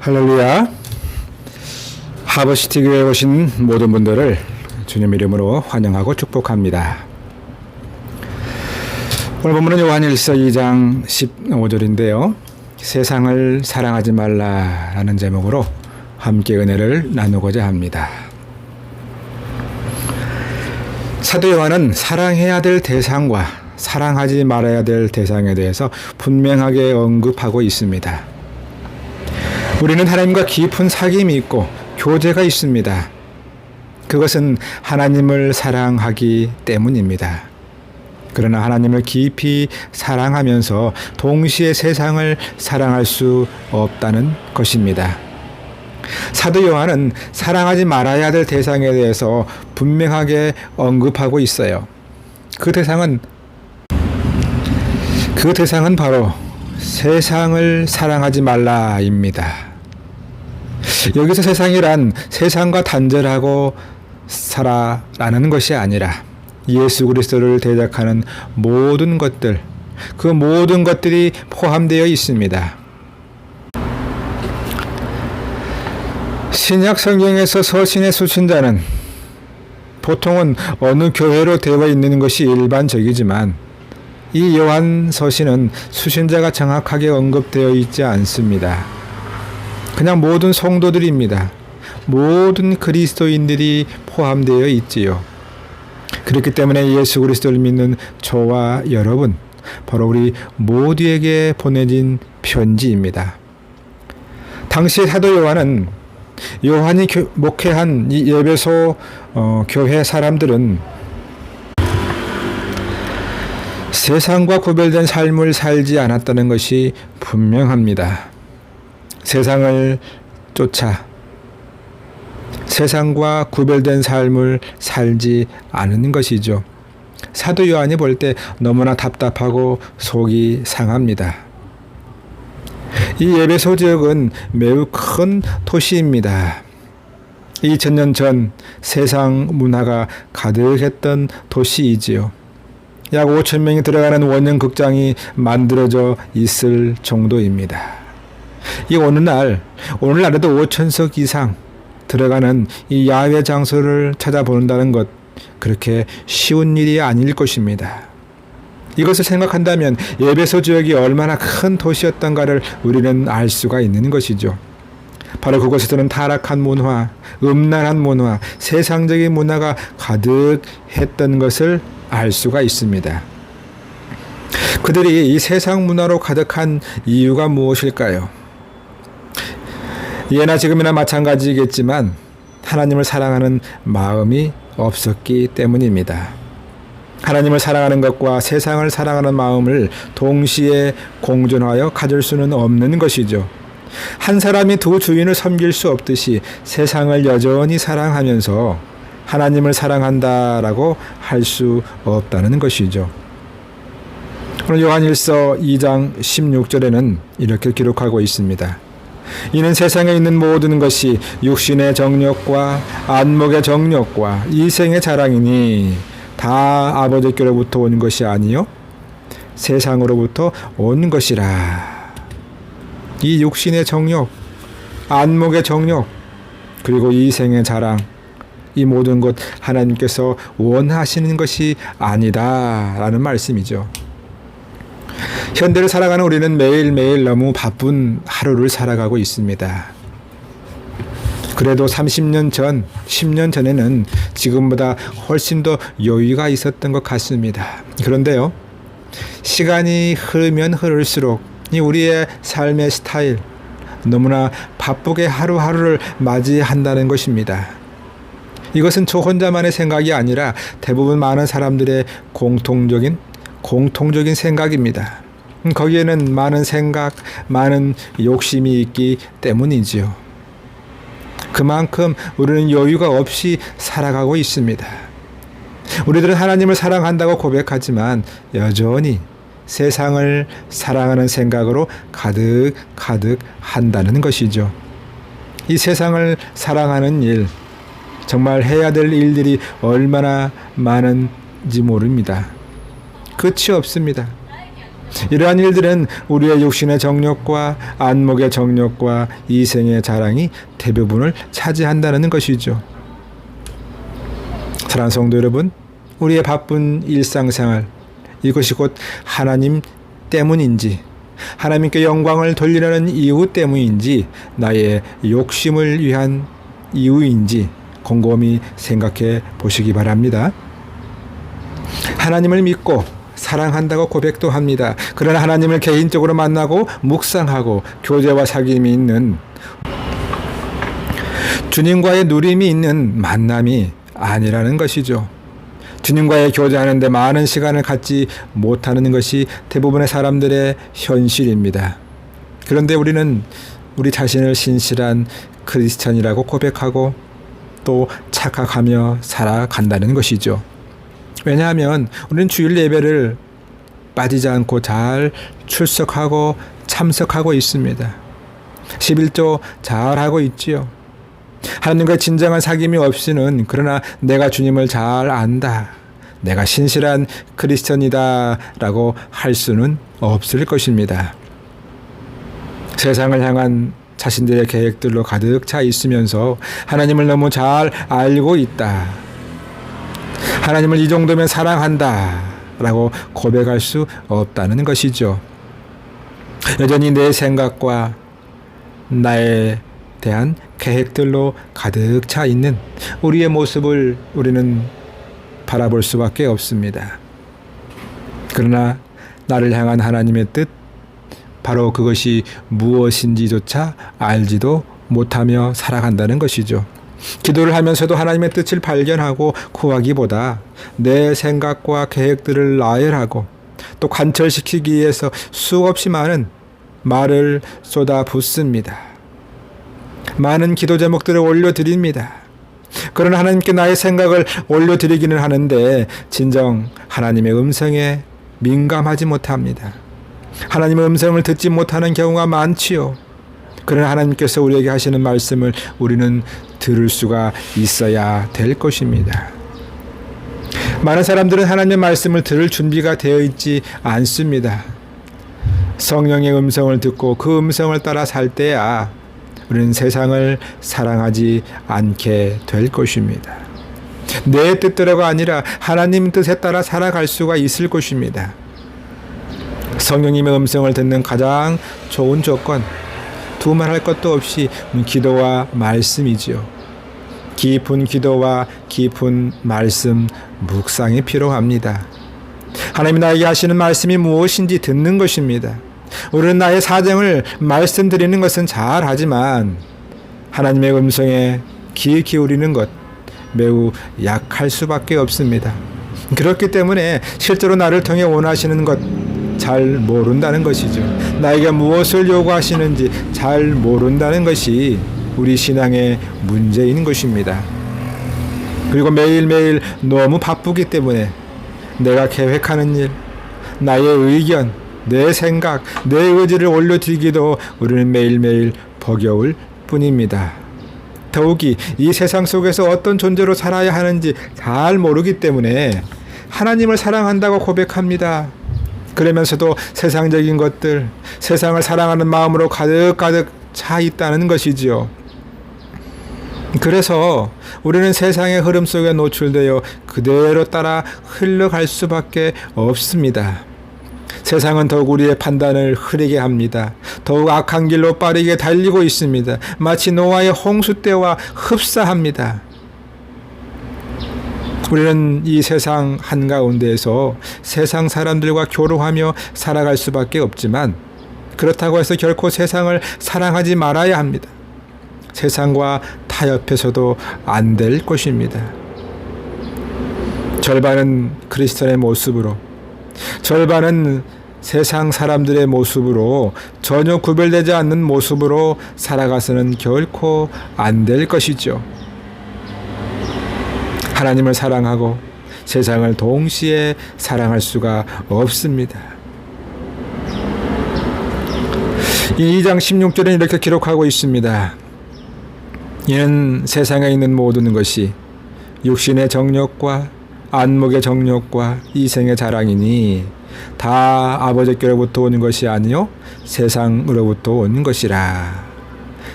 할렐루야. 하버시티 교회에 오신 모든 분들을 주님 이름으로 환영하고 축복합니다. 오늘 본문은 요한일서 2장 15절인데요. 세상을 사랑하지 말라라는 제목으로 함께 은혜를 나누고자 합니다. 사도 요한은 사랑해야 될 대상과 사랑하지 말아야 될 대상에 대해서 분명하게 언급하고 있습니다. 우리는 하나님과 깊은 사귐이 있고 교제가 있습니다. 그것은 하나님을 사랑하기 때문입니다. 그러나 하나님을 깊이 사랑하면서 동시에 세상을 사랑할 수 없다는 것입니다. 사도 요한은 사랑하지 말아야 될 대상에 대해서 분명하게 언급하고 있어요. 그 대상은 바로 세상을 사랑하지 말라입니다. 여기서 세상이란 세상과 단절하고 살아라는 것이 아니라 예수 그리스도를 대적하는 모든 것들, 그 모든 것들이 포함되어 있습니다. 신약 성경에서 서신의 수신자는 보통은 어느 교회로 되어 있는 것이 일반적이지만 이 요한 서신은 수신자가 정확하게 언급되어 있지 않습니다. 그냥 모든 성도들입니다. 모든 그리스도인들이 포함되어 있지요. 그렇기 때문에 예수 그리스도를 믿는 저와 여러분, 바로 우리 모두에게 보내진 편지입니다. 당시 사도 요한은 요한이 목회한 이 에베소 교회 사람들은 세상과 구별된 삶을 살지 않았다는 것이 분명합니다. 세상을 쫓아 세상과 구별된 삶을 살지 않는 것이죠. 사도 요한이 볼 때 너무나 답답하고 속이 상합니다. 이 에베소 지역은 매우 큰 도시입니다. 2000년 전 세상 문화가 가득했던 도시이지요. 약 5,000명이 들어가는 원형 극장이 만들어져 있을 정도입니다. 이 오늘날에도 5,000석 이상 들어가는 이 야외 장소를 찾아본다는 것, 그렇게 쉬운 일이 아닐 것입니다. 이것을 생각한다면 에베소 지역이 얼마나 큰 도시였던가를 우리는 알 수가 있는 것이죠. 바로 그곳에서는 타락한 문화, 음란한 문화, 세상적인 문화가 가득했던 것을 알 수가 있습니다. 그들이 이 세상 문화로 가득한 이유가 무엇일까요? 예나 지금이나 마찬가지겠지만 하나님을 사랑하는 마음이 없었기 때문입니다. 하나님을 사랑하는 것과 세상을 사랑하는 마음을 동시에 공존하여 가질 수는 없는 것이죠. 한 사람이 두 주인을 섬길 수 없듯이 세상을 여전히 사랑하면서 하나님을 사랑한다라고 할 수 없다는 것이죠. 오늘 요한일서 2장 16절에는 이렇게 기록하고 있습니다. 이는 세상에 있는 모든 것이 육신의 정욕과 안목의 정욕과 이생의 자랑이니 다 아버지께로부터 온 것이 아니요 세상으로부터 온 것이라. 이 육신의 정욕, 안목의 정욕, 그리고 이생의 자랑, 이 모든 것 하나님께서 원하시는 것이 아니다라는 말씀이죠. 현대를 살아가는 우리는 매일매일 너무 바쁜 하루를 살아가고 있습니다. 그래도 30년 전, 10년 전에는 지금보다 훨씬 더 여유가 있었던 것 같습니다. 그런데요, 시간이 흐르면 흐를수록 우리의 삶의 스타일, 너무나 바쁘게 하루하루를 맞이한다는 것입니다. 이것은 저 혼자만의 생각이 아니라 대부분 많은 사람들의 공통적인 생각입니다. 거기에는 많은 생각, 많은 욕심이 있기 때문이지요. 그만큼 우리는 여유가 없이 살아가고 있습니다. 우리들은 하나님을 사랑한다고 고백하지만 여전히 세상을 사랑하는 생각으로 가득 한다는 것이죠. 이 세상을 사랑하는 일, 정말 해야 될 일들이 얼마나 많은지 모릅니다. 끝이 없습니다. 이러한 일들은 우리의 육신의 정욕과 안목의 정욕과 이생의 자랑이 대부분을 차지한다는 것이죠. 사랑하는 성도 여러분, 우리의 바쁜 일상생활, 이것이 곧 하나님 때문인지, 하나님께 영광을 돌리려는 이유 때문인지, 나의 욕심을 위한 이유인지 곰곰이 생각해 보시기 바랍니다. 하나님을 믿고 사랑한다고 고백도 합니다. 그러나 하나님을 개인적으로 만나고 묵상하고 교제와 사귐이 있는, 주님과의 누림이 있는 만남이 아니라는 것이죠. 주님과의 교제하는데 많은 시간을 갖지 못하는 것이 대부분의 사람들의 현실입니다. 그런데 우리는 우리 자신을 신실한 크리스천이라고 고백하고 또 착각하며 살아간다는 것이죠. 왜냐하면 우리는 주일 예배를 빠지지 않고 잘 출석하고 참석하고 있습니다. 11조 잘 하고 있지요. 하나님과 진정한 사귐이 없이는, 그러나 내가 주님을 잘 안다, 내가 신실한 크리스천이다 라고 할 수는 없을 것입니다. 세상을 향한 자신들의 계획들로 가득 차 있으면서 하나님을 너무 잘 알고 있다, 하나님을 이 정도면 사랑한다 라고 고백할 수 없다는 것이죠. 여전히 내 생각과 나에 대한 계획들로 가득 차 있는 우리의 모습을 우리는 바라볼 수밖에 없습니다. 그러나 나를 향한 하나님의 뜻, 바로 그것이 무엇인지조차 알지도 못하며 살아간다는 것이죠. 기도를 하면서도 하나님의 뜻을 발견하고 구하기보다 내 생각과 계획들을 나열하고 또 관철시키기 위해서 수없이 많은 말을 쏟아붓습니다. 많은 기도 제목들을 올려드립니다. 그러나 하나님께 나의 생각을 올려드리기는 하는데 진정 하나님의 음성에 민감하지 못합니다. 하나님의 음성을 듣지 못하는 경우가 많지요. 그러나 하나님께서 우리에게 하시는 말씀을 우리는 들을 수가 있어야 될 것입니다. 많은 사람들은 하나님의 말씀을 들을 준비가 되어 있지 않습니다. 성령의 음성을 듣고 그 음성을 따라 살 때야 우리는 세상을 사랑하지 않게 될 것입니다. 내 뜻대로가 아니라 하나님 뜻에 따라 살아갈 수가 있을 것입니다. 성령님의 음성을 듣는 가장 좋은 조건, 두말할 것도 없이 기도와 말씀이지요. 깊은 기도와 깊은 말씀, 묵상이 필요합니다. 하나님이 나에게 하시는 말씀이 무엇인지 듣는 것입니다. 우리는 나의 사정을 말씀드리는 것은 잘하지만 하나님의 음성에 귀 기울이는 것 매우 약할 수밖에 없습니다. 그렇기 때문에 실제로 나를 통해 원하시는 것 잘 모른다는 것이죠. 나에게 무엇을 요구하시는지 잘 모른다는 것이 우리 신앙의 문제인 것입니다. 그리고 매일매일 너무 바쁘기 때문에 내가 계획하는 일, 나의 의견, 내 생각, 내 의지를 올려드리기도 우리는 매일매일 버거울 뿐입니다. 더욱이 이 세상 속에서 어떤 존재로 살아야 하는지 잘 모르기 때문에 하나님을 사랑한다고 고백합니다. 그러면서도 세상적인 것들, 세상을 사랑하는 마음으로 가득가득 차 있다는 것이지요. 그래서 우리는 세상의 흐름 속에 노출되어 그대로 따라 흘러갈 수밖에 없습니다. 세상은 더욱 우리의 판단을 흐리게 합니다. 더욱 악한 길로 빠르게 달리고 있습니다. 마치 노아의 홍수 때와 흡사합니다. 우리는 이 세상 한가운데에서 세상 사람들과 교류하며 살아갈 수밖에 없지만 그렇다고 해서 결코 세상을 사랑하지 말아야 합니다. 세상과 타협해서도 안 될 것입니다. 절반은 크리스천의 모습으로, 절반은 세상 사람들의 모습으로 전혀 구별되지 않는 모습으로 살아가서는 결코 안 될 것이죠. 하나님을 사랑하고 세상을 동시에 사랑할 수가 없습니다. 이 2장 16절은 이렇게 기록하고 있습니다. 이는 세상에 있는 모든 것이 육신의 정욕과 안목의 정욕과 이생의 자랑이니 다 아버지께로부터 오는 것이 아니요 세상으로부터 오는 것이라.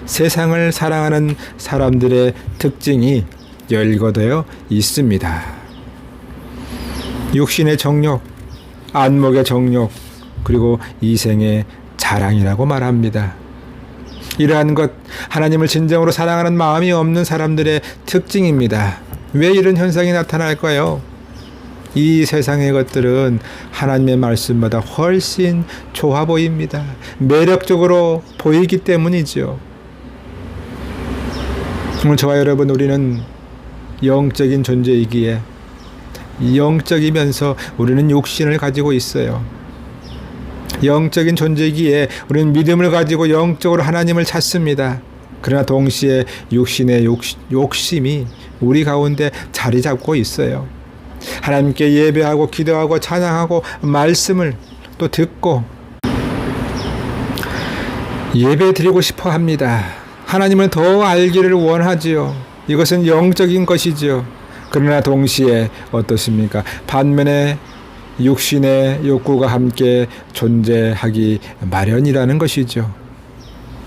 세상을 사랑하는 사람들의 특징이 열거되어 있습니다. 육신의 정욕, 안목의 정욕, 그리고 이생의 자랑이라고 말합니다. 이러한 것, 하나님을 진정으로 사랑하는 마음이 없는 사람들의 특징입니다. 왜 이런 현상이 나타날까요? 이 세상의 것들은 하나님의 말씀보다 훨씬 좋아 보입니다. 매력적으로 보이기 때문이죠. 오늘 저와 여러분, 우리는 영적인 존재이기에 영적이면서 우리는 육신을 가지고 있어요. 영적인 존재이기에 우리는 믿음을 가지고 영적으로 하나님을 찾습니다. 그러나 동시에 육신의 욕심이 우리 가운데 자리 잡고 있어요. 하나님께 예배하고 기도하고 찬양하고 말씀을 또 듣고 예배 드리고 싶어 합니다. 하나님을 더 알기를 원하지요. 이것은 영적인 것이지요. 그러나 동시에 어떻습니까? 반면에 육신의 욕구가 함께 존재하기 마련이라는 것이죠.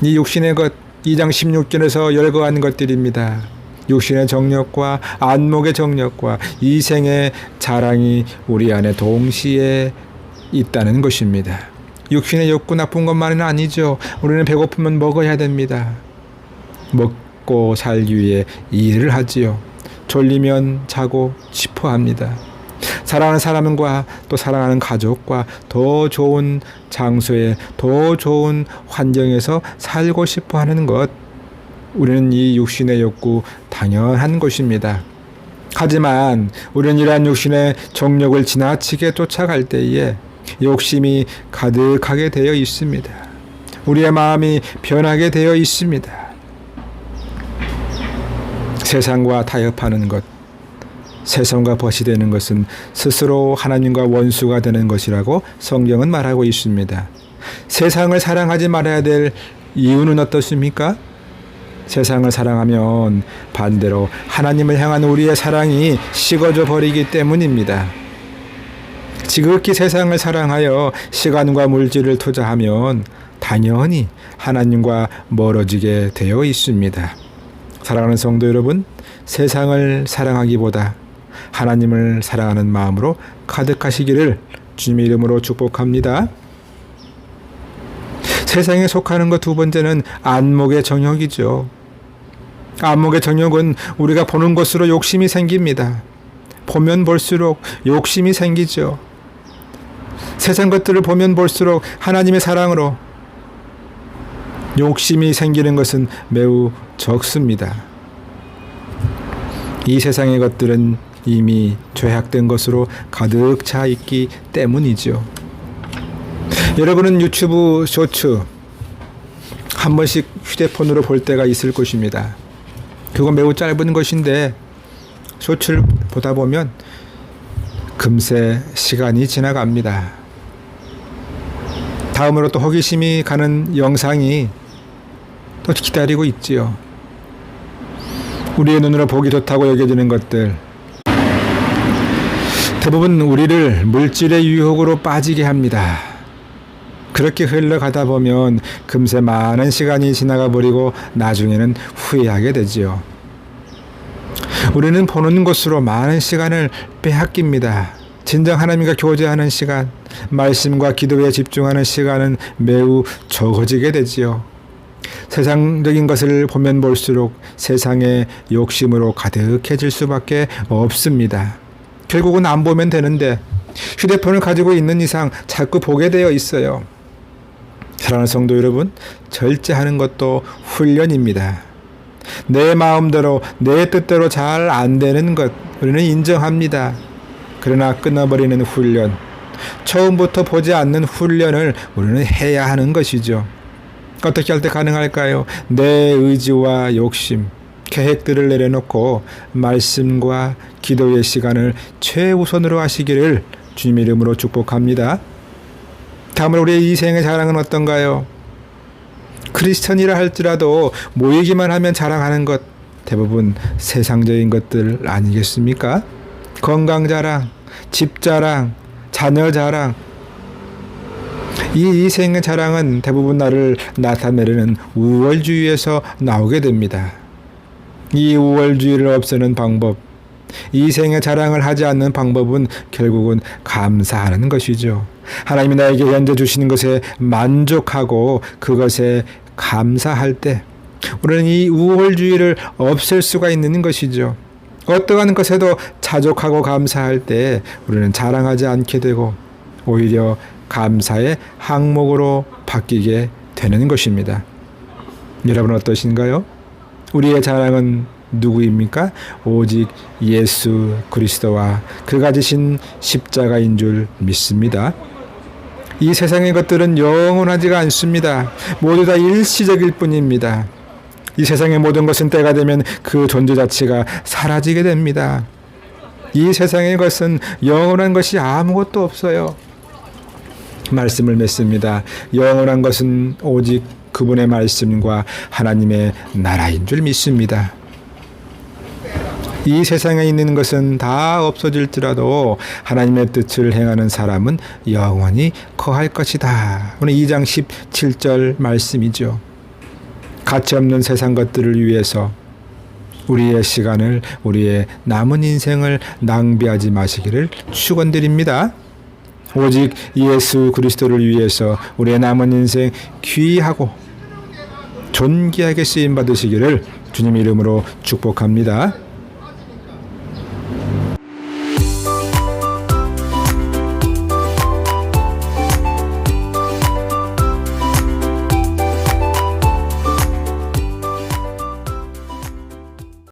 이 육신의 것, 2장 16절에서 열거한 것들입니다. 육신의 정욕과 안목의 정욕과 이생의 자랑이 우리 안에 동시에 있다는 것입니다. 육신의 욕구 나쁜 것만은 아니죠. 우리는 배고프면 먹어야 됩니다. 먹고 살기 위해 일을 하지요. 졸리면 자고 싶어 합니다. 사랑하는 사람과 또 사랑하는 가족과 더 좋은 장소에 더 좋은 환경에서 살고 싶어 하는 것, 우리는 이 육신의 욕구 당연한 것입니다. 하지만 우리는 이러한 육신의 정욕을 지나치게 쫓아갈 때에 욕심이 가득하게 되어 있습니다. 우리의 마음이 변하게 되어 있습니다. 세상과 타협하는 것, 세상과 벗이 되는 것은 스스로 하나님과 원수가 되는 것이라고 성경은 말하고 있습니다. 세상을 사랑하지 말아야 될 이유는 어떻습니까? 세상을 사랑하면 반대로 하나님을 향한 우리의 사랑이 식어져 버리기 때문입니다. 지극히 세상을 사랑하여 시간과 물질을 투자하면 당연히 하나님과 멀어지게 되어 있습니다. 사랑하는 성도 여러분, 세상을 사랑하기보다 하나님을 사랑하는 마음으로 가득하시기를 주님의 이름으로 축복합니다. 세상에 속하는 것 두 번째는 안목의 정욕이죠. 안목의 정욕은 우리가 보는 것으로 욕심이 생깁니다. 보면 볼수록 욕심이 생기죠. 세상 것들을 보면 볼수록 하나님의 사랑으로 욕심이 생기는 것은 매우 적습니다. 이 세상의 것들은 이미 죄악된 것으로 가득 차 있기 때문이죠. 여러분은 유튜브 쇼츠 한 번씩 휴대폰으로 볼 때가 있을 것입니다. 그건 매우 짧은 것인데 쇼츠를 보다 보면 금세 시간이 지나갑니다. 다음으로 또 호기심이 가는 영상이 또 기다리고 있지요. 우리의 눈으로 보기 좋다고 여겨지는 것들, 대부분 우리를 물질의 유혹으로 빠지게 합니다. 그렇게 흘러가다 보면 금세 많은 시간이 지나가 버리고 나중에는 후회하게 되지요. 우리는 보는 것으로 많은 시간을 빼앗깁니다. 진정 하나님과 교제하는 시간, 말씀과 기도에 집중하는 시간은 매우 적어지게 되지요. 세상적인 것을 보면 볼수록 세상의 욕심으로 가득해질 수밖에 없습니다. 결국은 안 보면 되는데 휴대폰을 가지고 있는 이상 자꾸 보게 되어 있어요. 사랑하는 성도 여러분, 절제하는 것도 훈련입니다. 내 마음대로 내 뜻대로 잘 안 되는 것 우리는 인정합니다. 그러나 끊어버리는 훈련, 처음부터 보지 않는 훈련을 우리는 해야 하는 것이죠. 어떻게 할 때 가능할까요? 내 의지와 욕심, 계획들을 내려놓고 말씀과 기도의 시간을 최우선으로 하시기를 주님의 이름으로 축복합니다. 다음으로 우리의 이생의 자랑은 어떤가요? 크리스천이라 할지라도 모이기만 하면 자랑하는 것, 대부분 세상적인 것들 아니겠습니까? 건강 자랑, 집 자랑, 자녀 자랑. 이 이생의 자랑은 대부분 나를 나타내려는 우월주의에서 나오게 됩니다. 이 우월주의를 없애는 방법, 이생의 자랑을 하지 않는 방법은 결국은 감사하는 것이죠. 하나님이 나에게 현재 주시는 것에 만족하고 그것에 감사할 때 우리는 이 우월주의를 없앨 수가 있는 것이죠. 어떠한 것에도 자족하고 감사할 때 우리는 자랑하지 않게 되고 오히려 감사의 항목으로 바뀌게 되는 것입니다. 여러분 어떠신가요? 우리의 자랑은 누구입니까? 오직 예수 그리스도와 그가 지신 십자가인 줄 믿습니다. 이 세상의 것들은 영원하지가 않습니다. 모두 다 일시적일 뿐입니다. 이 세상의 모든 것은 때가 되면 그 존재 자체가 사라지게 됩니다. 이 세상의 것은 영원한 것이 아무것도 없어요. 말씀을 맺습니다. 영원한 것은 오직 그분의 말씀과 하나님의 나라인 줄 믿습니다. 이 세상에 있는 것은 다 없어질지라도 하나님의 뜻을 행하는 사람은 영원히 거할 것이다. 오늘 2장 17절 말씀이죠. 가치없는 세상 것들을 위해서 우리의 시간을, 우리의 남은 인생을 낭비하지 마시기를 축원드립니다. 오직 예수 그리스도를 위해서 우리의 남은 인생 귀하고 존귀하게 쓰임 받으시기를 주님 이름으로 축복합니다.